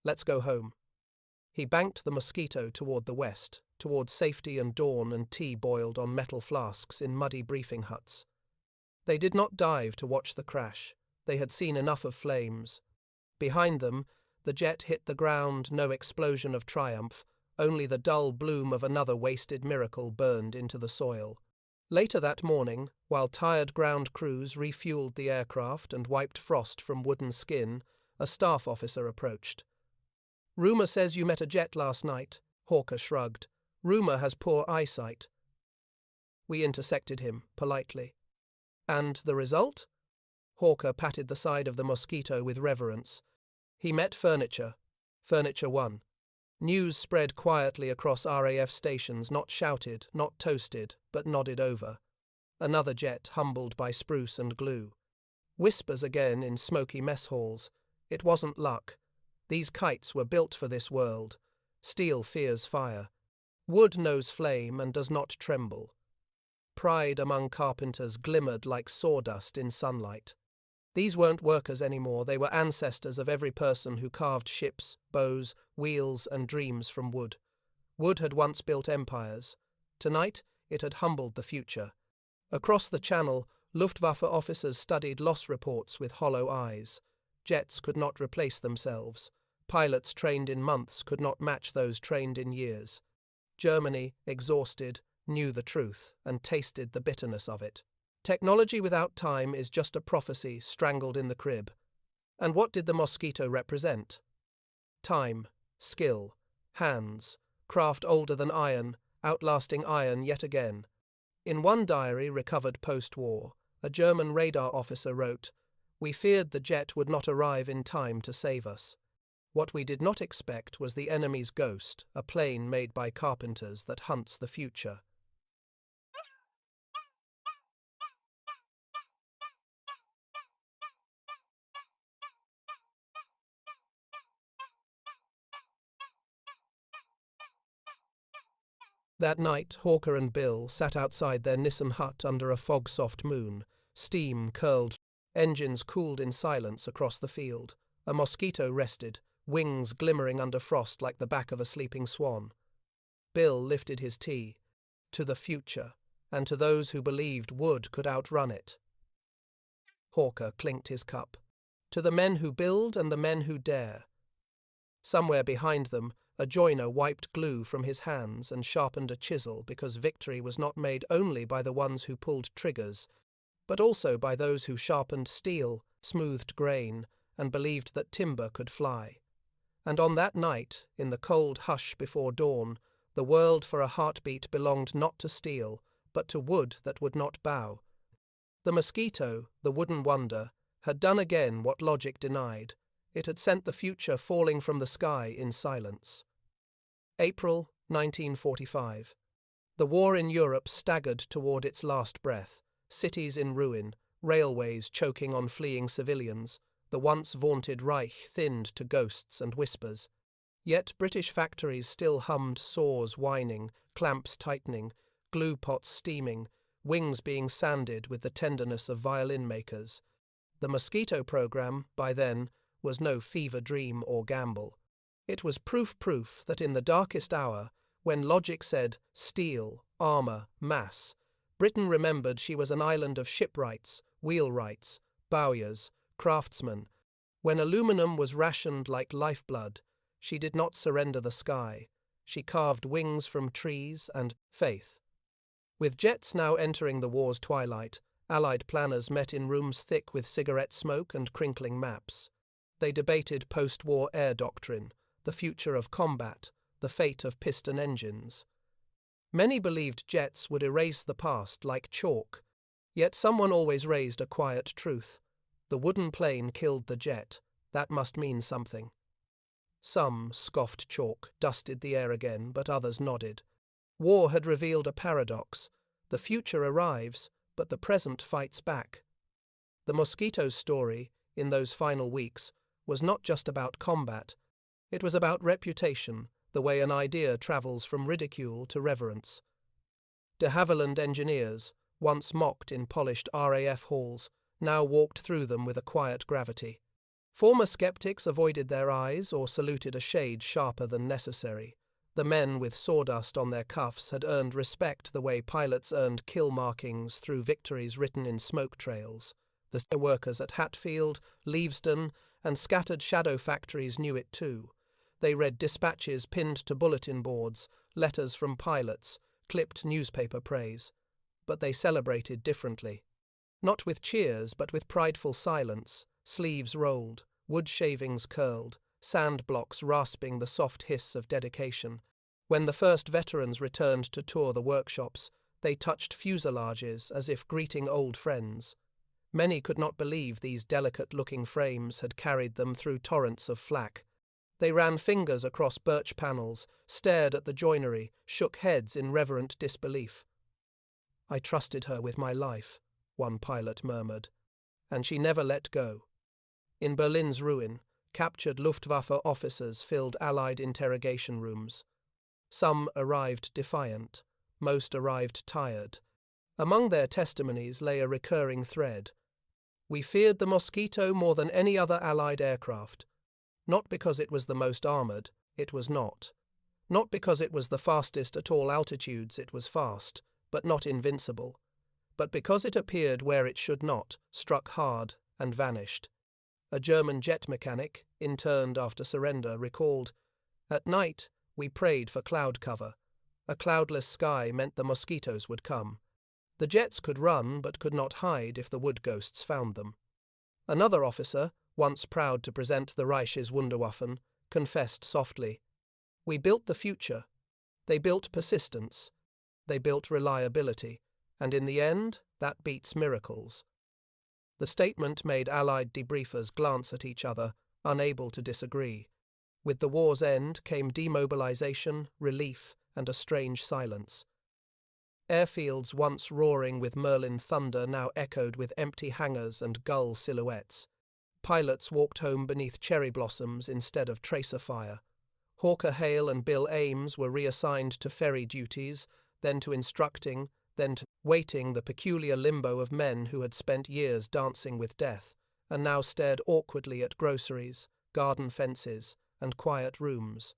"Let's go home." He banked the Mosquito toward the west, toward safety and dawn and tea boiled on metal flasks in muddy briefing huts. They did not dive to watch the crash. They had seen enough of flames. Behind them, the jet hit the ground, no explosion of triumph, only the dull bloom of another wasted miracle burned into the soil. Later that morning, while tired ground crews refueled the aircraft and wiped frost from wooden skin, a staff officer approached. "Rumor says you met a jet last night," Hawker shrugged. "Rumor has poor eyesight." We intersected him, politely. "And the result?" Hawker patted the side of the Mosquito with reverence. "He met furniture. Furniture 1. News spread quietly across RAF stations, not shouted, not toasted, but nodded over. Another jet humbled by spruce and glue. Whispers again in smoky mess halls. It wasn't luck. These kites were built for this world. Steel fears fire. Wood knows flame and does not tremble. Pride among carpenters glimmered like sawdust in sunlight. These weren't workers anymore, they were ancestors of every person who carved ships, bows, wheels, and dreams from wood. Wood had once built empires. Tonight, it had humbled the future. Across the channel, Luftwaffe officers studied loss reports with hollow eyes. Jets could not replace themselves. Pilots trained in months could not match those trained in years. Germany, exhausted, knew the truth and tasted the bitterness of it. Technology without time is just a prophecy strangled in the crib. And what did the Mosquito represent? Time, skill, hands, craft older than iron, outlasting iron yet again. In one diary recovered post-war, a German radar officer wrote, "We feared the jet would not arrive in time to save us. What we did not expect was the enemy's ghost, a plane made by carpenters that hunts the future." That night, Hawker and Bill sat outside their Nissan hut under a fog-soft moon. Steam curled, engines cooled in silence across the field. A Mosquito rested, wings glimmering under frost like the back of a sleeping swan. Bill lifted his tea. To the future, and to those who believed wood could outrun it. Hawker clinked his cup. To the men who build and the men who dare. Somewhere behind them, a joiner wiped glue from his hands and sharpened a chisel because victory was not made only by the ones who pulled triggers, but also by those who sharpened steel, smoothed grain, and believed that timber could fly. And on that night, in the cold hush before dawn, the world for a heartbeat belonged not to steel, but to wood that would not bow. The Mosquito, the wooden wonder, had done again what logic denied. It had sent the future falling from the sky in silence. April 1945. The war in Europe staggered toward its last breath. Cities in ruin, railways choking on fleeing civilians, the once vaunted Reich thinned to ghosts and whispers. Yet British factories still hummed saws whining, clamps tightening, glue pots steaming, wings being sanded with the tenderness of violin makers. The Mosquito program, by then, was no fever dream or gamble. It was proof that in the darkest hour, when logic said steel, armour, mass, Britain remembered she was an island of shipwrights, wheelwrights, bowyers, craftsmen. When aluminum was rationed like lifeblood, she did not surrender the sky. She carved wings from trees and faith. With jets now entering the war's twilight, Allied planners met in rooms thick with cigarette smoke and crinkling maps. They debated post-war air doctrine, the future of combat, the fate of piston engines. Many believed jets would erase the past like chalk, yet someone always raised a quiet truth. The wooden plane killed the jet. That must mean something. Some, scoffed chalk, dusted the air again, but others nodded. War had revealed a paradox. The future arrives, but the present fights back. The Mosquito's story, in those final weeks, was not just about combat. It was about reputation, the way an idea travels from ridicule to reverence. De Havilland engineers, once mocked in polished RAF halls, now walked through them with a quiet gravity. Former skeptics avoided their eyes or saluted a shade sharper than necessary. The men with sawdust on their cuffs had earned respect the way pilots earned kill markings through victories written in smoke trails. The workers at Hatfield, Leavesden, and scattered shadow factories knew it too. They read dispatches pinned to bulletin boards, letters from pilots, clipped newspaper praise. But they celebrated differently. Not with cheers, but with prideful silence, sleeves rolled, wood shavings curled, sand blocks rasping the soft hiss of dedication. When the first veterans returned to tour the workshops, they touched fuselages as if greeting old friends. Many could not believe these delicate-looking frames had carried them through torrents of flak. They ran fingers across birch panels, stared at the joinery, shook heads in reverent disbelief. "I trusted her with my life," one pilot murmured, "and she never let go." In Berlin's ruin, captured Luftwaffe officers filled Allied interrogation rooms. Some arrived defiant, most arrived tired. Among their testimonies lay a recurring thread. "We feared the Mosquito more than any other Allied aircraft. Not because it was the most armoured, it was not. Not because it was the fastest at all altitudes, it was fast, but not invincible. But because it appeared where it should not, struck hard, and vanished." A German jet mechanic, interned after surrender, recalled, "At night, we prayed for cloud cover. A cloudless sky meant the mosquitoes would come. The jets could run but could not hide if the wood ghosts found them." Another officer, once proud to present the Reich's Wunderwaffen, confessed softly, "We built the future. They built persistence. They built reliability. And in the end, that beats miracles." The statement made Allied debriefers glance at each other, unable to disagree. With the war's end came demobilization, relief, and a strange silence. Airfields once roaring with Merlin thunder now echoed with empty hangars and gull silhouettes. Pilots walked home beneath cherry blossoms instead of tracer fire. Hawker Hale and Bill Ames were reassigned to ferry duties, then to instructing, then to waiting, the peculiar limbo of men who had spent years dancing with death, and now stared awkwardly at groceries, garden fences, and quiet rooms.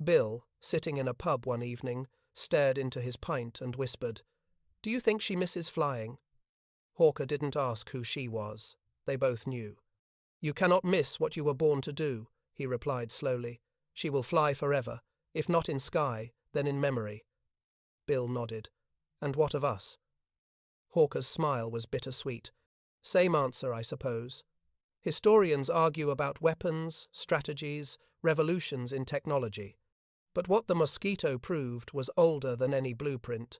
Bill, sitting in a pub one evening, stared into his pint and whispered, "Do you think she misses flying?" Hawker didn't ask who she was. They both knew. "You cannot miss what you were born to do," he replied slowly. "She will fly forever, if not in sky, then in memory." Bill nodded. "And what of us?" Hawker's smile was bittersweet. "Same answer, I suppose. Historians argue about weapons, strategies, revolutions in technology. But what the Mosquito proved was older than any blueprint.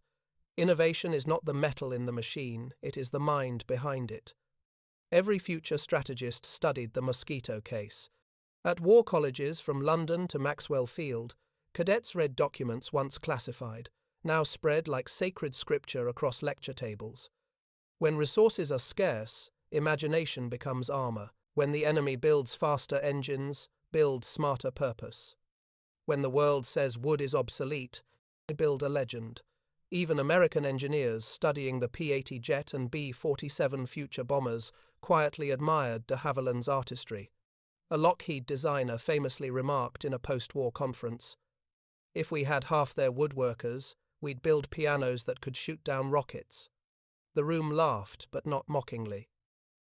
Innovation is not the metal in the machine, it is the mind behind it." Every future strategist studied the Mosquito case. At war colleges from London to Maxwell Field, cadets read documents once classified, now spread like sacred scripture across lecture tables. When resources are scarce, imagination becomes armor. When the enemy builds faster engines, build smarter purpose. When the world says wood is obsolete, they build a legend. Even American engineers studying the P-80 jet and B-47 future bombers quietly admired de Havilland's artistry. A Lockheed designer famously remarked in a post-war conference, "If we had half their woodworkers, we'd build pianos that could shoot down rockets." The room laughed, but not mockingly.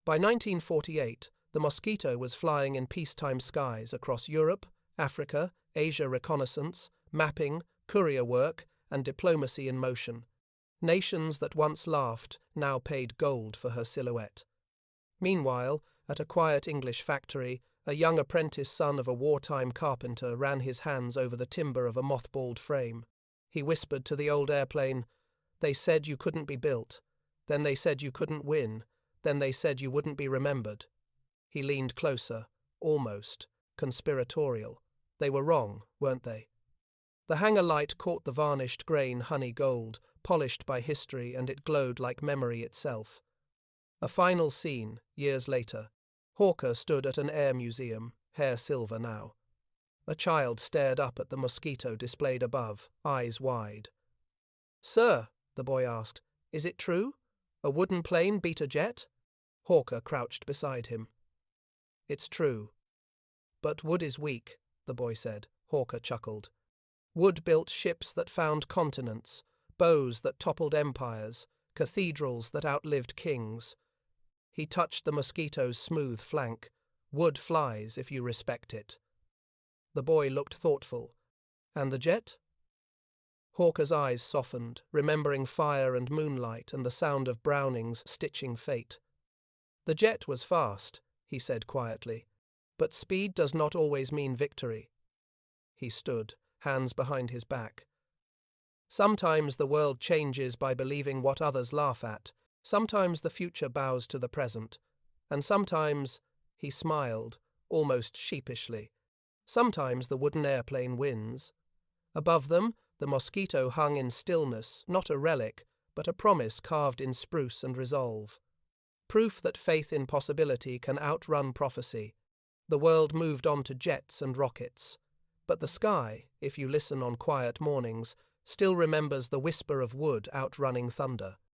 By 1948, the Mosquito was flying in peacetime skies across Europe, Africa, Asia reconnaissance, mapping, courier work, and diplomacy in motion. Nations that once laughed now paid gold for her silhouette. Meanwhile, at a quiet English factory, a young apprentice son of a wartime carpenter ran his hands over the timber of a mothballed frame. He whispered to the old airplane, "They said you couldn't be built. Then they said you couldn't win. Then they said you wouldn't be remembered." He leaned closer, almost conspiratorial. They were wrong, weren't they? The hangar light caught the varnished grain honey gold, polished by history, and it glowed like memory itself. A final scene, years later. Hawker stood at an air museum, hair silver now. A child stared up at the Mosquito displayed above, eyes wide. "Sir," the boy asked, "is it true? A wooden plane beat a jet?" Hawker crouched beside him. "It's true. But wood is weak," the boy said. Hawker chuckled. "Wood built ships that found continents, bows that toppled empires, cathedrals that outlived kings." He touched the Mosquito's smooth flank. "Wood flies if you respect it." The boy looked thoughtful. "And the jet?" Hawker's eyes softened, remembering fire and moonlight and the sound of Browning's Stitching Fate. "The jet was fast," he said quietly, "but speed does not always mean victory." He stood, hands behind his back. "Sometimes the world changes by believing what others laugh at. Sometimes the future bows to the present. And sometimes," he smiled, almost sheepishly, "sometimes the wooden airplane wins." Above them, the Mosquito hung in stillness, not a relic, but a promise carved in spruce and resolve. Proof that faith in possibility can outrun prophecy. The world moved on to jets and rockets. But the sky, if you listen on quiet mornings, still remembers the whisper of wood outrunning thunder.